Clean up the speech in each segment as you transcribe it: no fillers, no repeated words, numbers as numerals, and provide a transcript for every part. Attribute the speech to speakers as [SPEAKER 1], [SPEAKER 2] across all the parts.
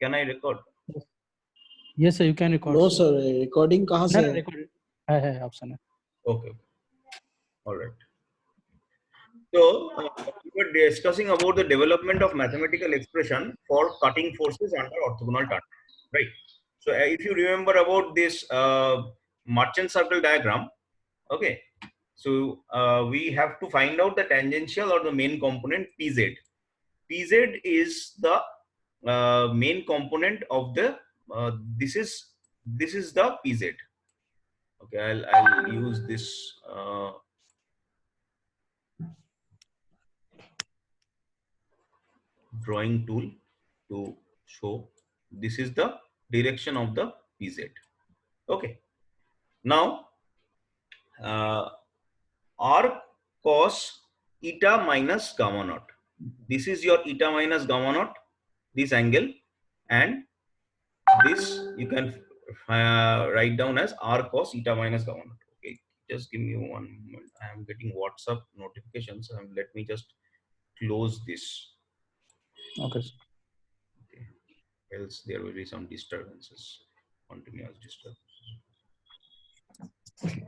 [SPEAKER 1] Can I record?
[SPEAKER 2] Yes sir, you can record.
[SPEAKER 3] No sir, recording कहाँ से
[SPEAKER 2] No,
[SPEAKER 3] है?
[SPEAKER 2] record है option है.
[SPEAKER 1] Okay. All right. So we were discussing about the development of mathematical expression for cutting forces under orthogonal turn, right? So if you remember about this merchant circle diagram, okay. So we have to find out the tangential or the main component Pz. Pz is the main component of the this is the Pz. Okay, I'll use this drawing tool to show this is the direction of the Pz. Okay, now r cos eta minus gamma naught. This is your eta minus gamma naught, this angle, and this you can write down as r cos eta minus gamma naught. Okay, just give me one moment. I am getting WhatsApp notifications. Let me just close this.
[SPEAKER 2] Okay.
[SPEAKER 1] Okay. Else there will be some disturbances, continuous disturbances. Okay.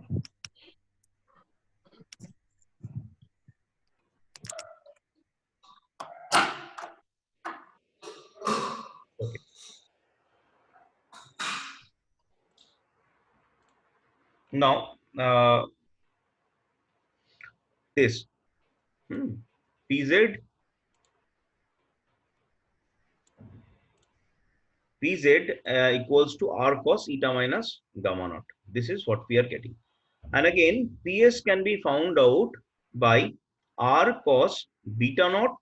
[SPEAKER 1] Now this Pz equals to r cos eta minus gamma naught. This is what we are getting. And again, Ps can be found out by r cos beta naught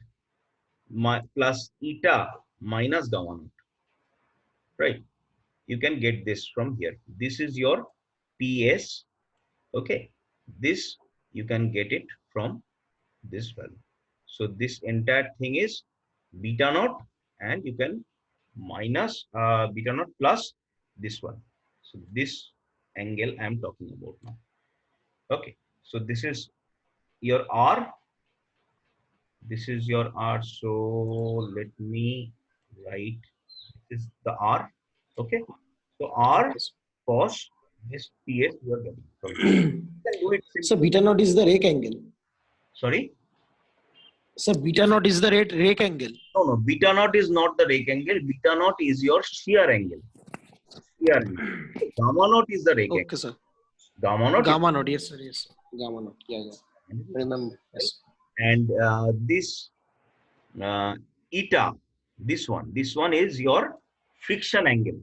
[SPEAKER 1] plus eta minus gamma naught. Right? You can get this from here. This is your Ps. Okay. This you can get it from this value. So this entire thing is beta naught, and you can minus beta naught plus this one. So this angle I am talking about now. Okay, so this is your r. This is your r. So let me write this is the r. Okay, so r cos this ps you are getting. Sorry.
[SPEAKER 3] So beta naught is the rake angle.
[SPEAKER 1] Sorry.
[SPEAKER 3] So beta naught is the rake angle.
[SPEAKER 1] No, beta naught is not the rake angle. Beta naught is your shear angle. Shear angle. Gamma naught is the rake angle.
[SPEAKER 3] Okay, sir.
[SPEAKER 1] Gamma naught.
[SPEAKER 3] Gamma naught, yes, sir, yes. Gamma naught, yeah. Remember, yes.
[SPEAKER 1] And this eta, this one is your friction angle.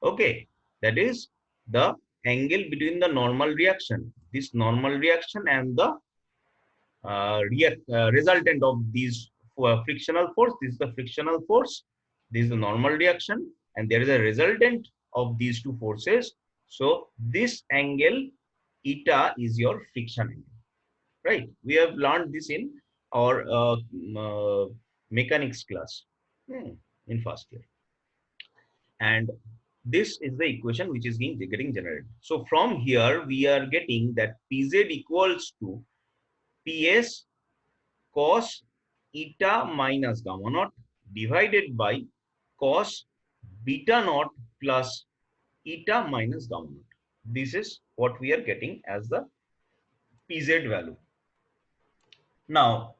[SPEAKER 1] Okay, that is the angle between the normal reaction. This normal reaction and the resultant of these frictional force. This is the frictional force. This is the normal reaction, and there is a resultant of these two forces. So this angle eta is your friction angle, right? We have learned this in our mechanics class in first year, and this is the equation which is getting generated. So from here we are getting that Pz equals to Ps cos eta minus gamma naught divided by cos beta naught plus eta minus gamma naught. This is what we are getting as the Pz value. Now,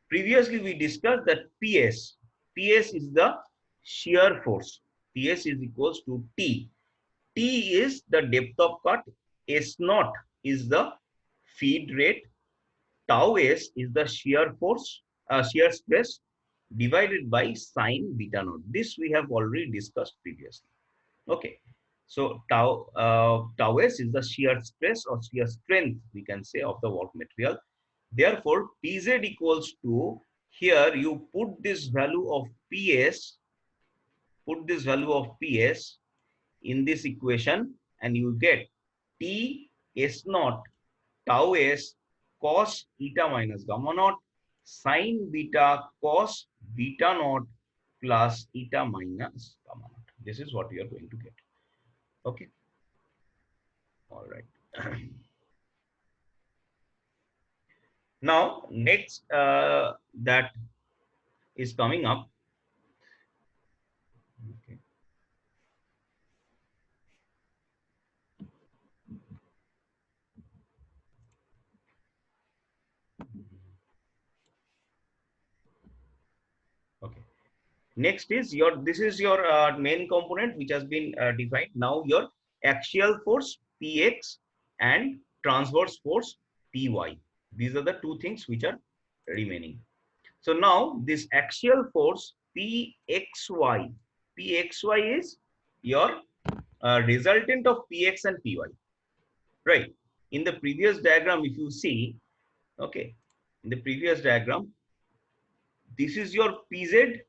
[SPEAKER 1] previously we discussed that Ps is the shear force. Ps is equals to T. T is the depth of cut. S naught is the feed rate. Tau S is the shear force, shear stress divided by sine beta naught. This we have already discussed previously. Okay, so tau S is the shear stress or shear strength, we can say, of the work material. Therefore, Pz equals to, here you put this value of Ps, in this equation, and you get T S naught tau S cos eta minus gamma naught sine beta cos beta naught plus eta minus gamma naught. This is what we are going to get. Okay. All right. Now, next that is coming up Okay. Okay. Next is your, this is your main component which has been defined. Now your axial force Px and transverse force Py. These are the two things which are remaining. So now this axial force Pxy, Pxy is your resultant of Px and Py, right? In the previous diagram, if you see, okay, in the previous diagram, this is your Pz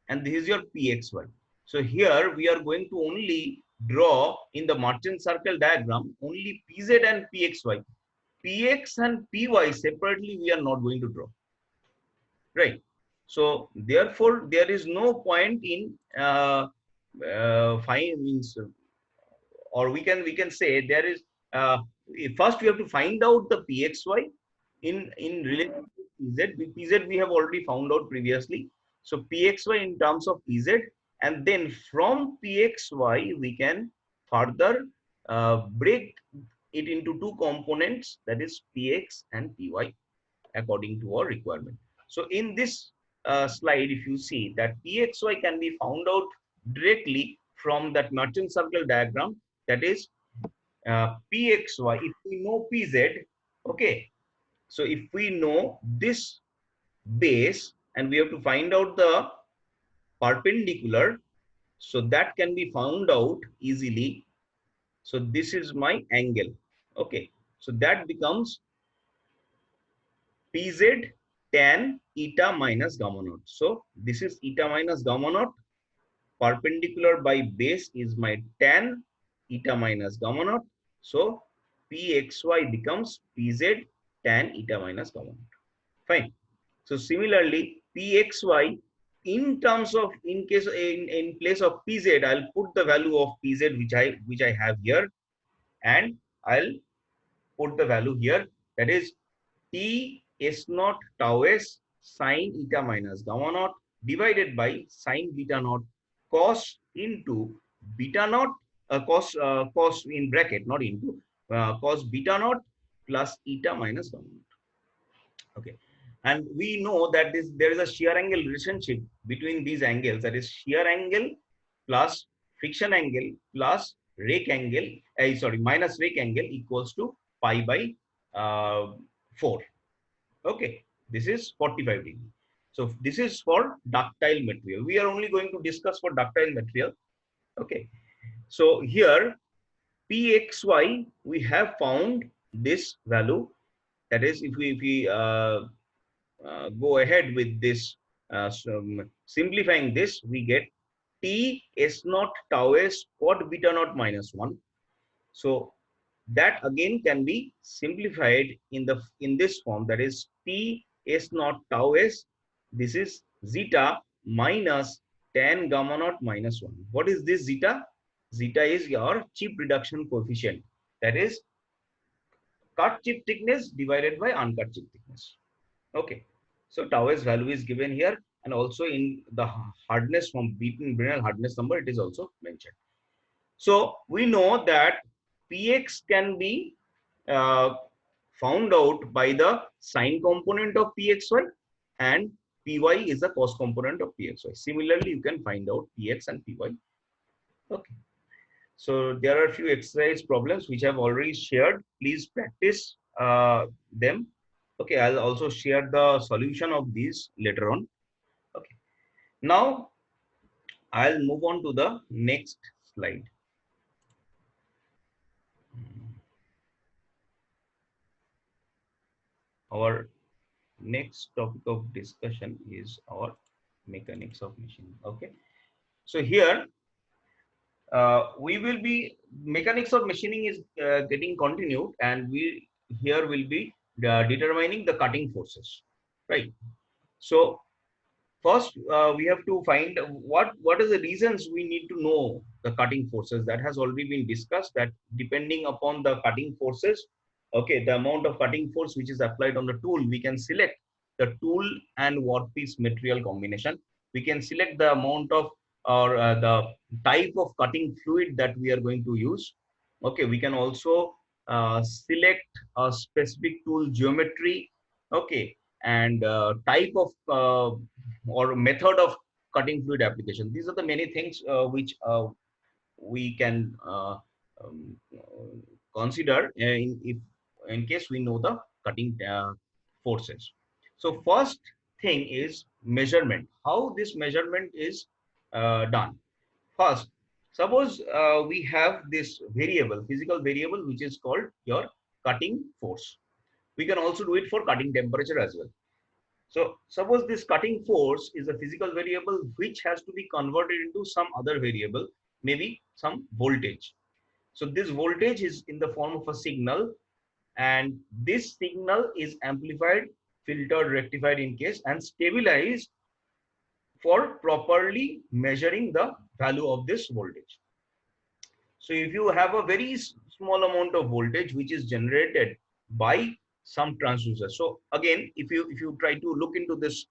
[SPEAKER 1] and this is your Pxy. So here we are going to only draw in the merchant circle diagram only Pz and Pxy. Px and Py separately we are not going to draw, right? So therefore there is no point in find means, or we can say there is uh, first we have to find out the Pxy in relation to Pz. Pz we have already found out previously. So Pxy in terms of Pz, and then from Pxy we can further break it into two components, that is Px and Py, according to our requirement. So in this slide, if you see that Pxy can be found out directly from that merchant circle diagram, that is Pxy. If we know Pz, okay, so if we know this base and we have to find out the perpendicular, so that can be found out easily. So this is my angle, okay, so that becomes Pz tan eta minus gamma naught. So this is eta minus gamma naught. Perpendicular by base is my tan eta minus gamma naught. So Pxy becomes Pz tan eta minus gamma naught. Fine. So similarly, Pxy in terms of, in place of Pz, I'll put the value of Pz which I have here, and I'll put the value here, that is T S naught tau s sine eta minus gamma naught divided by sine beta naught cos into beta naught, cos in bracket, not into, cos beta naught plus eta minus gamma naught. Okay, and we know that there is a shear angle relationship between these angles, that is shear angle plus friction angle plus rake angle, sorry, minus rake angle equals to pi by 4. Okay, this is 45 degree. So this is for ductile material. We are only going to discuss for ductile material. Okay, so here Pxy we have found this value, that is if we go ahead with this, simplifying this, we get T S naught tau s cot beta naught minus 1. So that again can be simplified in this form, that is T S naught tau s. This is zeta minus tan gamma naught minus 1. What is this zeta? Zeta is your chip reduction coefficient, that is cut chip thickness divided by uncut chip thickness. Okay, so tau s value is given here, and also in the hardness from beaten Brinell hardness number it is also mentioned. So we know that Px can be uh, found out by the sine component of Pxy, and Py is the cos component of Pxy. Similarly, you can find out Px and Py. Okay. So there are a few exercise problems which I've already shared. Please practice them. Okay, I'll also share the solution of these later on. Okay. Now I'll move on to the next slide. Our next topic of discussion is our mechanics of machining. Okay, so here we will be, mechanics of machining is getting continued, and we here will be determining the cutting forces, right? So first we have to find what are the reasons we need to know the cutting forces. That has already been discussed, that depending upon the cutting forces, okay, the amount of cutting force which is applied on the tool, we can select the tool and workpiece material combination. We can select the amount of or the type of cutting fluid that we are going to use. Okay, we can also select a specific tool geometry. Okay, and type of or method of cutting fluid application. These are the many things which we can consider in case we know the cutting forces. So first thing is measurement. How this measurement is done? First, suppose we have this variable, physical variable, which is called your cutting force. We can also do it for cutting temperature as well. So suppose this cutting force is a physical variable which has to be converted into some other variable, maybe some voltage. So this voltage is in the form of a signal, and this signal is amplified, filtered, rectified in case, and stabilized for properly measuring the value of this voltage. So if you have a very small amount of voltage which is generated by some transducer. So again, if you try to look into this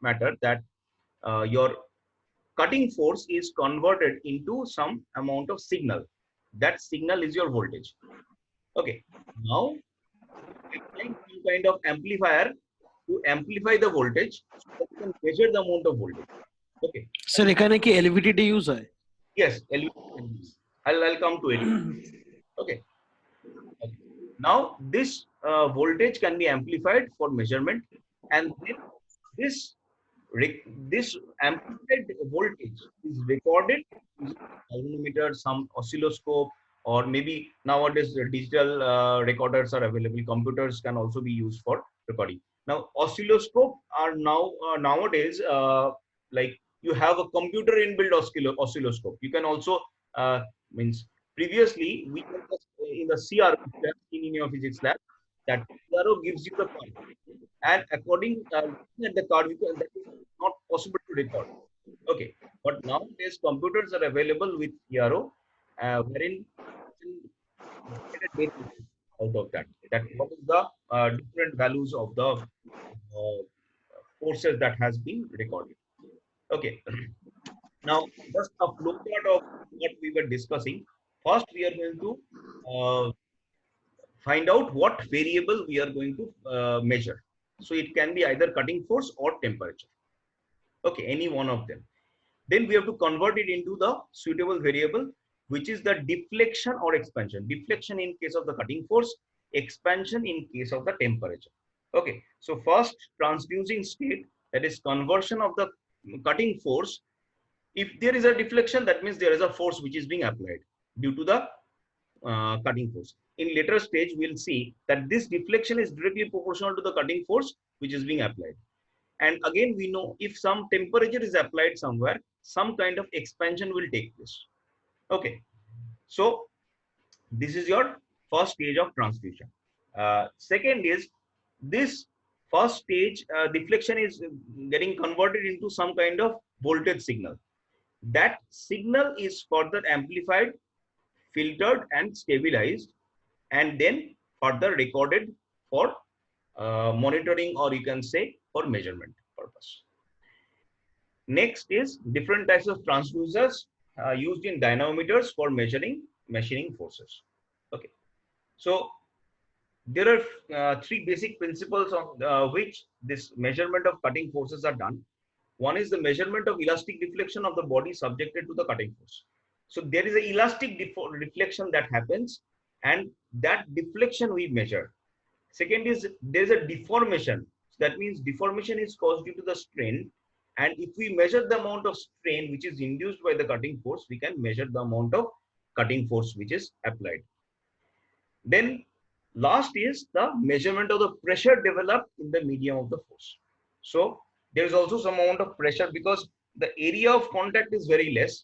[SPEAKER 1] matter, that your cutting force is converted into some amount of signal. That signal is your voltage. Okay. Now applying some kind of amplifier to amplify the voltage, so that you can measure the amount of voltage. Okay.
[SPEAKER 4] Sir, এখানে কি LVDT use হয়?
[SPEAKER 1] Yes, I'll come to it. Okay. Okay. Now this voltage can be amplified for measurement, and then this this amplified voltage is recorded using galvanometer, some oscilloscope, or maybe nowadays the digital recorders are available. Computers can also be used for recording. Now oscilloscope are nowadays like you have a computer inbuilt oscilloscope. You can also means previously we can just in the CRO in your physics lab, that CRO gives you the point, and according looking at the card, that is not possible to record. Okay, but nowadays computers are available with ERO, wherein you can get a data out of that. That what is the different values of the forces that has been recorded. Okay, now just a flow chart of what we were discussing. First, we are going to find out what variable we are going to measure. So it can be either cutting force or temperature. Okay, any one of them. Then we have to convert it into the suitable variable, which is the deflection or expansion. Deflection in case of the cutting force, expansion in case of the temperature. Okay, so first transducing state, that is conversion of the cutting force. If there is a deflection, that means there is a force which is being applied due to the cutting force. In later stage, we'll see that this deflection is directly proportional to the cutting force which is being applied. And again, we know if some temperature is applied somewhere, some kind of expansion will take place. Okay, so this is your first stage of transduction. Second is this first stage deflection is getting converted into some kind of voltage signal. That signal is further amplified, filtered, and stabilized, and then further recorded for monitoring, or you can say for measurement purpose. Next is different types of transducers used in dynamometers for measuring machining forces. Okay, so there are three basic principles on which this measurement of cutting forces are done. One is the measurement of elastic deflection of the body subjected to the cutting force. So there is an elastic deflection that happens, and that deflection we measure. Second is there is a deformation. That means deformation is caused due to the strain. And if we measure the amount of strain which is induced by the cutting force, we can measure the amount of cutting force which is applied. Then last is the measurement of the pressure developed in the medium of the force. So there is also some amount of pressure because the area of contact is very less.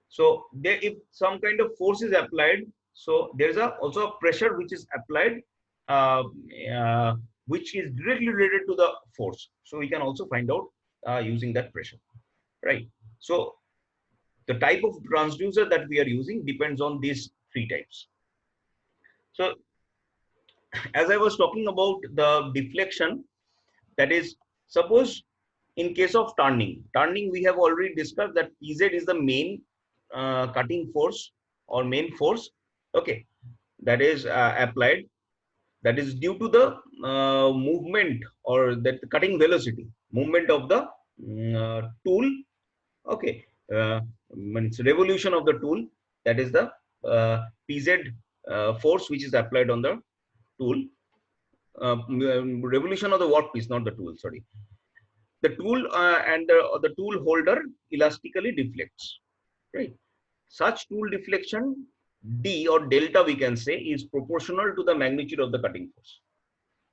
[SPEAKER 1] So there, if some kind of force is applied, so there is also a pressure which is applied, uh, which is directly related to the force. So we can also find out using that pressure, right? So the type of transducer that we are using depends on these three types. So as I was talking about the deflection, that is, suppose In case of turning we have already discussed that Pz is the main cutting force or main force, okay, that is applied, that is due to the movement or that cutting velocity, movement of the tool, okay, means revolution of the tool, that is the Pz force which is applied on the tool, revolution of the workpiece, not the tool, sorry. The tool and the tool holder elastically deflects, right? Such tool deflection d or delta we can say is proportional to the magnitude of the cutting force.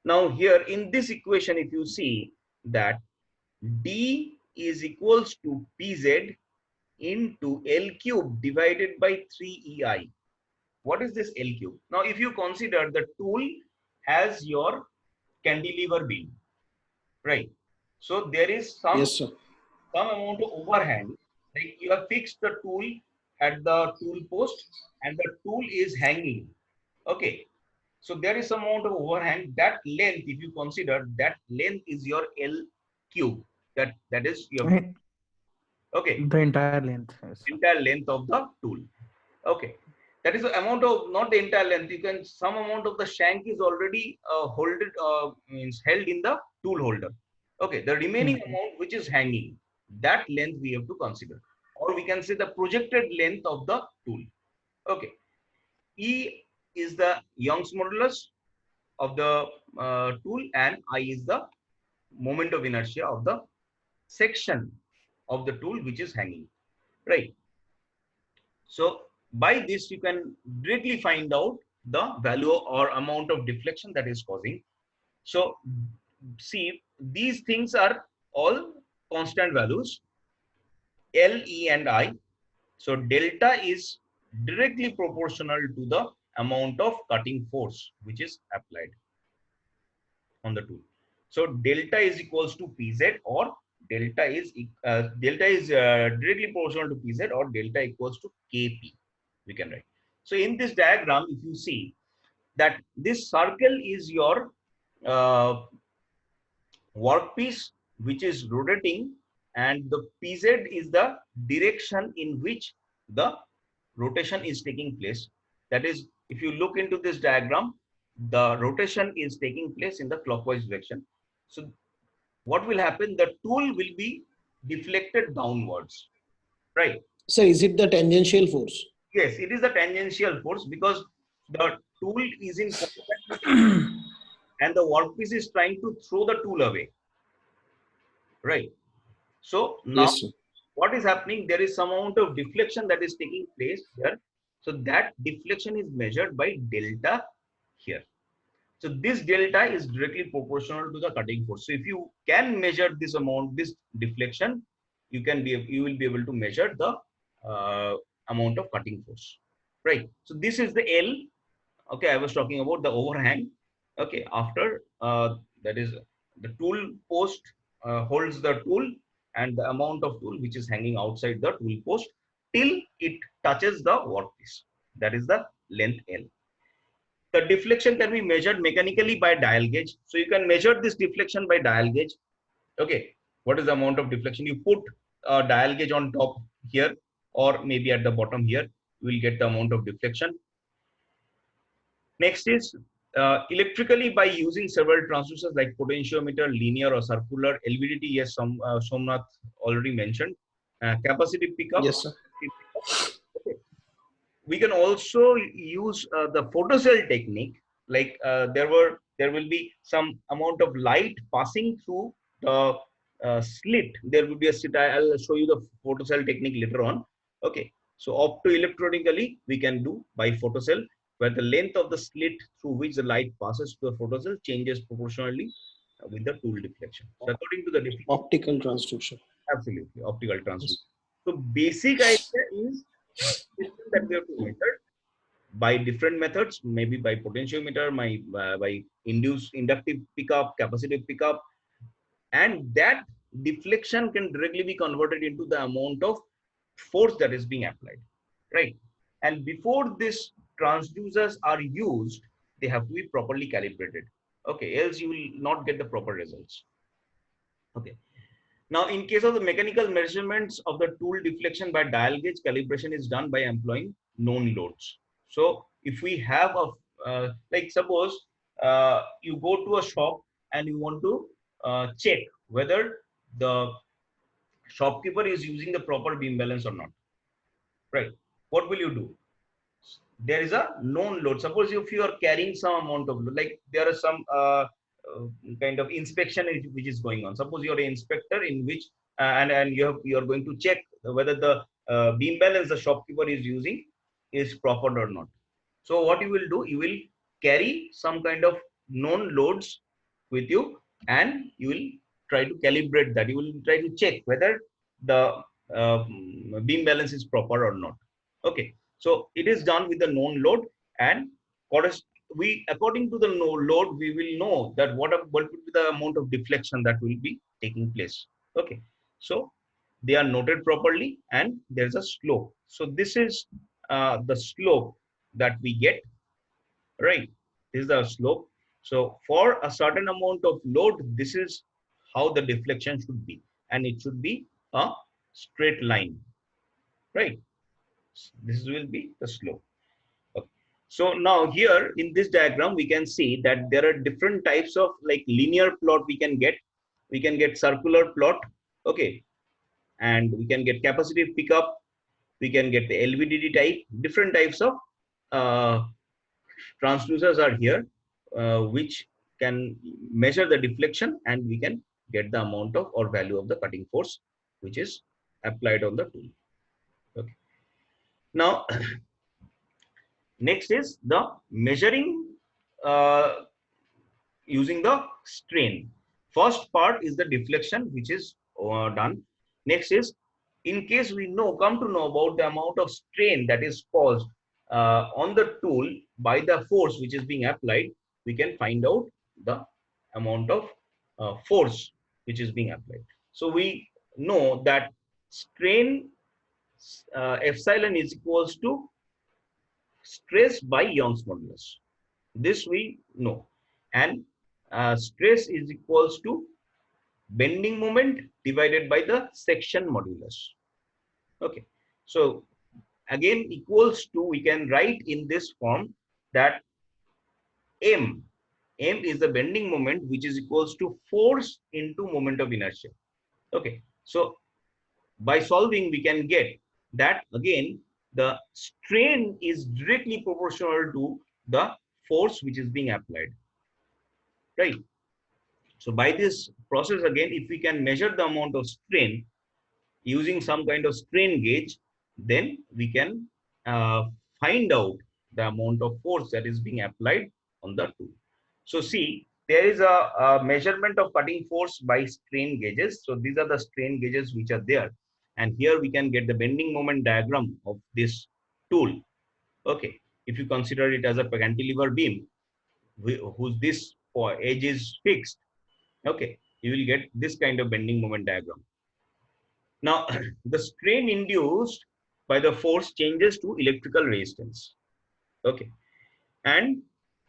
[SPEAKER 1] Now here in this equation if you see that d is equals to pz into L cube divided by 3ei. What is this L cube? Now if you consider the tool has your cantilever beam, right? So there is
[SPEAKER 3] Yes, sir.
[SPEAKER 1] some amount of overhang, like you have fixed the tool at the tool post and the tool is hanging, okay, so there is some amount of overhang. That length, if you consider, that length is your L cube, that is your,
[SPEAKER 2] Right.
[SPEAKER 1] okay,
[SPEAKER 2] The entire length. Yes, sir.
[SPEAKER 1] entire length of the tool, okay, that is the amount of, not the entire length, you can, some amount of the shank is already means held in the tool holder, okay, the remaining amount which is hanging, that length we have to consider, or we can say the projected length of the tool, okay. E is the Young's modulus of the tool and I is the moment of inertia of the section of the tool which is hanging, right? So by this, you can directly find out the value or amount of deflection that is causing. So see, these things are all constant values, L, E, and I. So delta is directly proportional to the amount of cutting force which is applied on the tool. So delta is equals to Pz, or delta is directly proportional to Pz, or delta equals to Kp. We can write. So in this diagram, if you see that this circle is your uh, workpiece which is rotating, and the Pz is the direction in which the rotation is taking place. That is, if you look into this diagram, the rotation is taking place in the clockwise direction. So what will happen? The tool will be deflected downwards, right?
[SPEAKER 3] Sir, is it the tangential force?
[SPEAKER 1] Yes, it is the tangential force because the tool is in contact with, and the workpiece is trying to throw the tool away, right? So now
[SPEAKER 3] Yes, sir.
[SPEAKER 1] what is happening? There is some amount of deflection that is taking place here. So that deflection is measured by delta here. So this delta is directly proportional to the cutting force. So if you can measure this amount, this deflection, you will be able to measure the amount of cutting force, right? So this is the L. Okay, I was talking about the overhang. Okay, after that is the tool post holds the tool and the amount of tool which is hanging outside the tool post till it touches the workpiece. That is the length L. The deflection can be measured mechanically by dial gauge. So you can measure this deflection by dial gauge. Okay, what is the amount of deflection? You put a dial gauge on top here, or maybe at the bottom here, you will get the amount of deflection. Next is electrically by using several transducers like potentiometer, linear or circular, LVDT, yes, Somnath already mentioned. Capacitive pickup.
[SPEAKER 3] Yes, sir.
[SPEAKER 1] Okay. We can also use the photocell technique, like there will be some amount of light passing through the slit. There will be a slit. I'll show you the photocell technique later on. Okay, so optoelectronically we can do by photocell, where the length of the slit through which the light passes to the photocell changes proportionally with the tool deflection. So according to the definition,
[SPEAKER 3] Optical transduction.
[SPEAKER 1] absolutely optical transduction.
[SPEAKER 3] Yes.
[SPEAKER 1] So basic idea is that we have to measure by different methods, maybe by potentiometer, by inductive pickup, capacitive pickup, and that deflection can directly be converted into the amount of force that is being applied, right? And before this transducers are used, they have to be properly calibrated. Okay, else you will not get the proper results. Okay. Now, in case of the mechanical measurements of the tool deflection by dial gauge, calibration is done by employing known loads. So, if we have a like suppose you go to a shop and you want to check whether the shopkeeper is using the proper beam balance or not, right? What will you do? There is a known load. Suppose if you are carrying some amount of load, like there is some uh, kind of inspection which is going on. Suppose you are an inspector in which and you are going to check whether the beam balance the shopkeeper is using is proper or not. So what you will do, you will carry some kind of known loads with you, and you will try to calibrate that. You will try to check whether the beam balance is proper or not. Okay, so it is done with the known load, and we according to the load we will know that what will be the amount of deflection that will be taking place. Okay, so they are noted properly, and there's a slope. So this is the slope that we get, right? This is the slope. So for a certain amount of load, this is how the deflection should be, and it should be a straight line, right? This will be the slope. Okay. So now here in this diagram, we can see that there are different types of like linear plot we can get. We can get circular plot, okay, and we can get capacitive pickup. We can get the LVDT type. Different types of uh, transducers are here, which can measure the deflection, and we can get the amount of or value of the cutting force which is applied on the tool. Okay. Now, next is the measuring uh, using the strain. First part is the deflection, which is done. Next is, in case we come to know about the amount of strain that is caused on the tool by the force which is being applied, we can find out the amount of force which is being applied. So we know that strain epsilon is equals to stress by Young's modulus. This we know. And stress is equals to bending moment divided by the section modulus. Okay. So again equals to, we can write in this form that M is the bending moment, which is equals to force into moment of inertia. Okay. So by solving, we can get that again the strain is directly proportional to the force which is being applied, right? So by this process, again, if we can measure the amount of strain using some kind of strain gauge, then we can find out the amount of force that is being applied on the tool. So see, there is a measurement of cutting force by strain gauges. So these are the strain gauges which are there. And here we can get the bending moment diagram of this tool. Okay, if you consider it as a cantilever beam, whose this edge is fixed, okay, you will get this kind of bending moment diagram. Now, the strain induced by the force changes to electrical resistance. Okay, and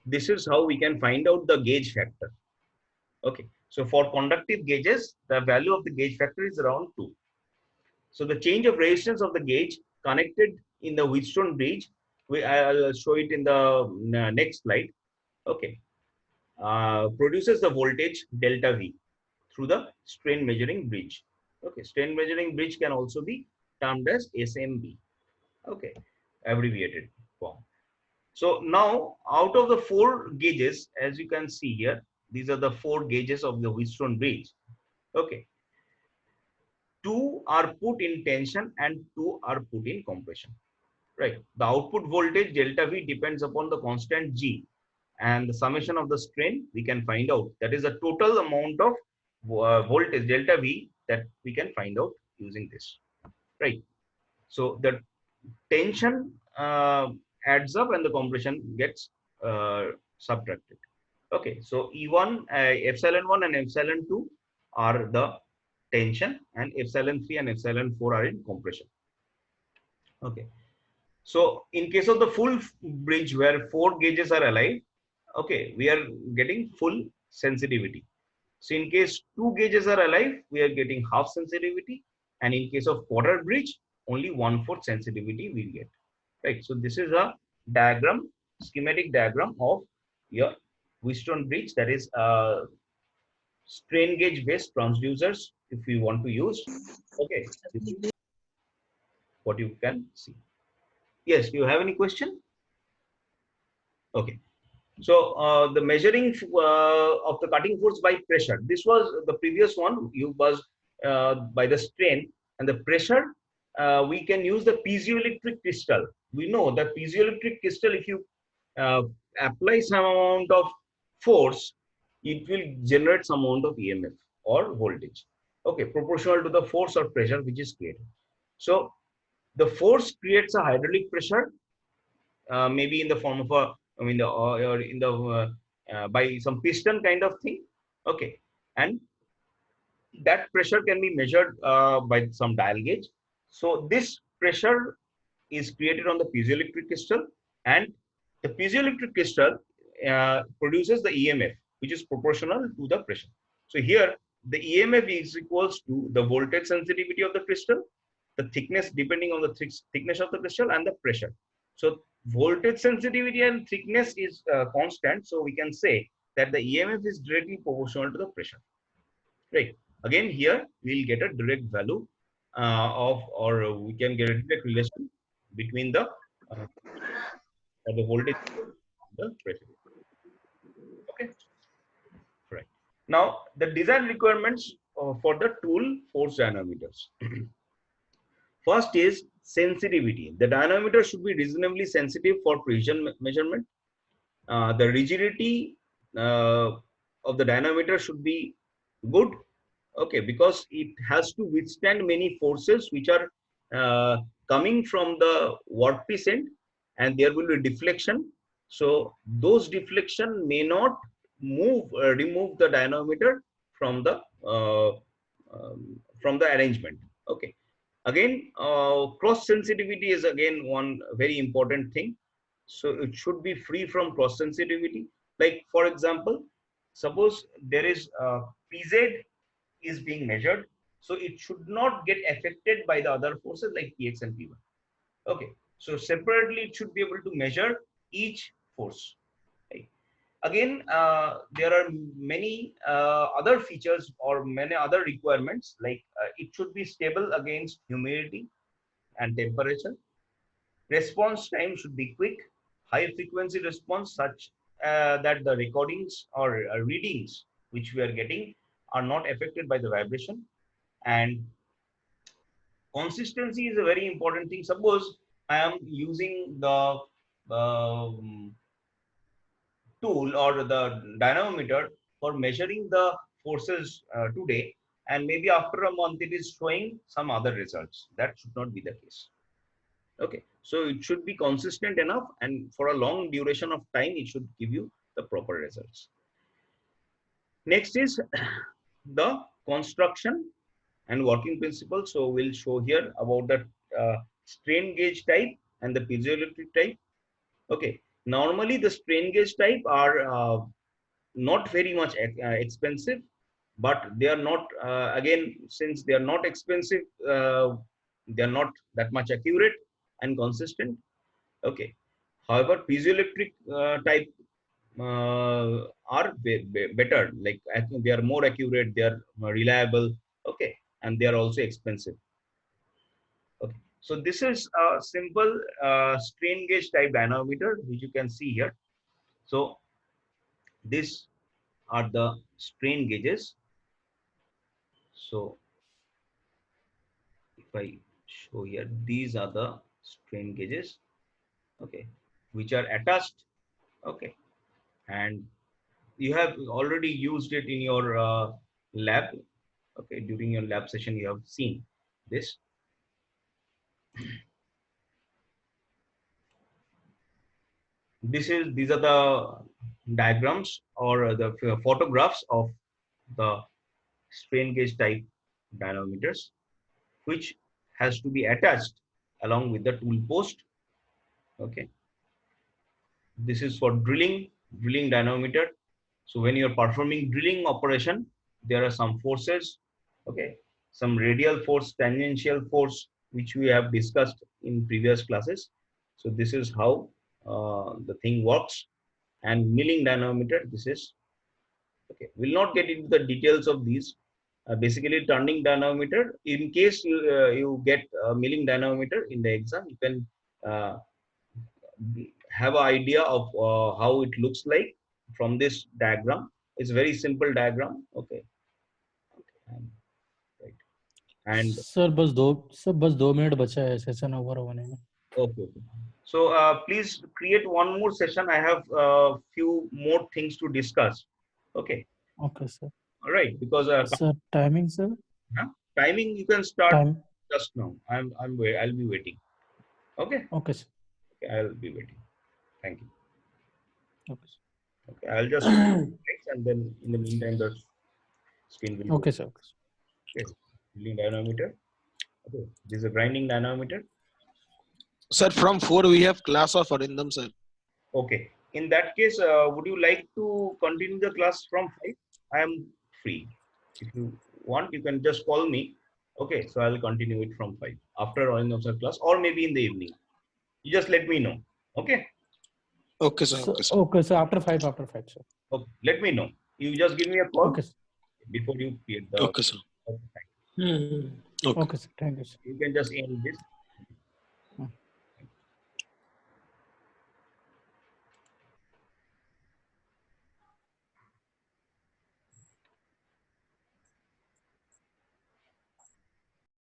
[SPEAKER 1] this is how we can find out the gauge factor. Okay, so for conductive gauges, the value of the gauge factor is around 2. So the change of resistance of the gauge connected in the Wheatstone bridge, I'll show it in the next slide. Okay, produces the voltage delta V through the strain measuring bridge. Okay, strain measuring bridge can also be termed as SMB. Okay, abbreviated form. So now, out of the 4 gauges, as you can see here, these are the 4 gauges of the Wheatstone bridge. Okay, 2 are put in tension and 2 are put in compression. Right. The output voltage delta V depends upon the constant G, and the summation of the strain we can find out. That is the total amount of voltage delta V that we can find out using this. Right. So the tension adds up and the compression gets subtracted. Okay. So E1, epsilon 1 and epsilon 2 are the tension, and epsilon 3 and epsilon 4 are in compression. Okay. So in case of the full bridge where 4 gauges are aligned, okay, we are getting full sensitivity. So in case two gauges are alive, we are getting half sensitivity, and in case of quarter bridge, only 1/4 sensitivity we get. Right. So this is a diagram, schematic diagram of your Wheatstone bridge, that is strain gauge based transducers if you want to use. Okay, this is what you can see. Yes, do you have any question? Okay. So the measuring of the cutting force by pressure. This was the previous one. You was by the strain and the pressure. We can use the piezoelectric crystal. We know that piezoelectric crystal, if you uh, apply some amount of force, it will generate some amount of EMF or voltage. Okay, proportional to the force or pressure which is created. So the force creates a hydraulic pressure, maybe in the form of a, I mean, the or in the by some piston kind of thing. Okay, and that pressure can be measured by some dial gauge. So this pressure is created on the piezoelectric crystal, and the piezoelectric crystal produces the EMF, which is proportional to the pressure. So here the EMF is equals to the voltage sensitivity of the crystal, the thickness depending on the thickness of the crystal, and the pressure. So voltage sensitivity and thickness is constant. So we can say that the EMF is directly proportional to the pressure. Right. Again, here we'll get a direct value or we can get a direct relation between the voltage and the pressure. Okay. Right. Now, the design requirements for the tool force dynamometers. First is sensitivity. The dynamometer should be reasonably sensitive for precision measurement. The rigidity of the dynamometer should be good. Okay, because it has to withstand many forces which are coming from the workpiece end, and there will be deflection. So those deflection may not remove the dynamometer from the arrangement. Okay. Again, cross sensitivity is again one very important thing. So it should be free from cross sensitivity. Like for example, suppose there is PZ is being measured, so it should not get affected by the other forces like Px and P1. Okay, so separately it should be able to measure each force. Right? Again, there are many other features or many other requirements, like it should be stable against humidity and temperature. Response time should be quick, high frequency response, such that the recordings or readings which we are getting are not affected by the vibration. And consistency is a very important thing. Suppose I am using the um, tool or the dynamometer for measuring the forces today, and maybe after a month it is showing some other results. That should not be the case. Okay, so it should be consistent enough, and for a long duration of time it should give you the proper results. Next is the construction and working principle. So we'll show here about the strain gauge type and the piezoelectric type. Okay, normally the strain gauge type are not very much expensive, but they are not again, since they are not expensive, they are not that much accurate and consistent. Okay, however piezoelectric type are better, like I think they are more accurate, they are more reliable. Okay, and they are also expensive. Okay, so this is a simple strain gauge type dynamometer which you can see here. So these are the strain gauges. So if I show here, these are the strain gauges, okay, which are attached. Okay, and you have already used it in your lab. Okay, during your lab session you have seen this. These are the diagrams or the photographs of the strain gauge type dynamometers, which has to be attached along with the tool post. Okay, this is for drilling dynamometer. So when you're performing drilling operation, there are some forces, okay, some radial force, tangential force, which we have discussed in previous classes. So this is how the thing works. And milling dynamometer, this is, okay, we'll not get into the details of these. Basically, turning dynamometer, in case you get a milling dynamometer in the exam, you can uh, have an idea of how it looks like from this diagram. It's very simple diagram, okay. And, right. And
[SPEAKER 2] sir बस 2 minute बचा है session over होने में.
[SPEAKER 1] okay, okay. So please create one more session. I have few more things to discuss. Okay.
[SPEAKER 2] Okay, sir.
[SPEAKER 1] All right. Because
[SPEAKER 2] Sir, timing, sir.
[SPEAKER 1] huh? Timing you can start
[SPEAKER 2] Time.
[SPEAKER 1] just now. I'll be waiting. Okay.
[SPEAKER 2] Okay, sir.
[SPEAKER 1] Okay, I'll be waiting. Thank you.
[SPEAKER 2] Okay, sir.
[SPEAKER 1] Okay. I'll just next, and then in the meantime the screen will
[SPEAKER 2] Okay,
[SPEAKER 1] go.
[SPEAKER 2] sir.
[SPEAKER 1] Okay. Milling dynamometer. Okay. This is a grinding dynamometer.
[SPEAKER 4] Sir, from 4 we have class of addendum, sir.
[SPEAKER 1] Okay. In that case, would you like to continue the class from 5? I am free. If you want, you can just call me. Okay, so I'll continue it from 5 after running of the class, or maybe in the evening. You just let me know. Okay.
[SPEAKER 4] Okay, sir.
[SPEAKER 2] So,
[SPEAKER 4] Okay, sir.
[SPEAKER 2] okay, sir. After 5, sir.
[SPEAKER 1] Okay. Let me know. You just give me a call
[SPEAKER 2] Okay, sir.
[SPEAKER 1] before you create the.
[SPEAKER 4] Okay, sir.
[SPEAKER 1] Okay, thank you.
[SPEAKER 4] Okay.
[SPEAKER 2] Okay, sir. Thank you, sir.
[SPEAKER 1] You can just end this.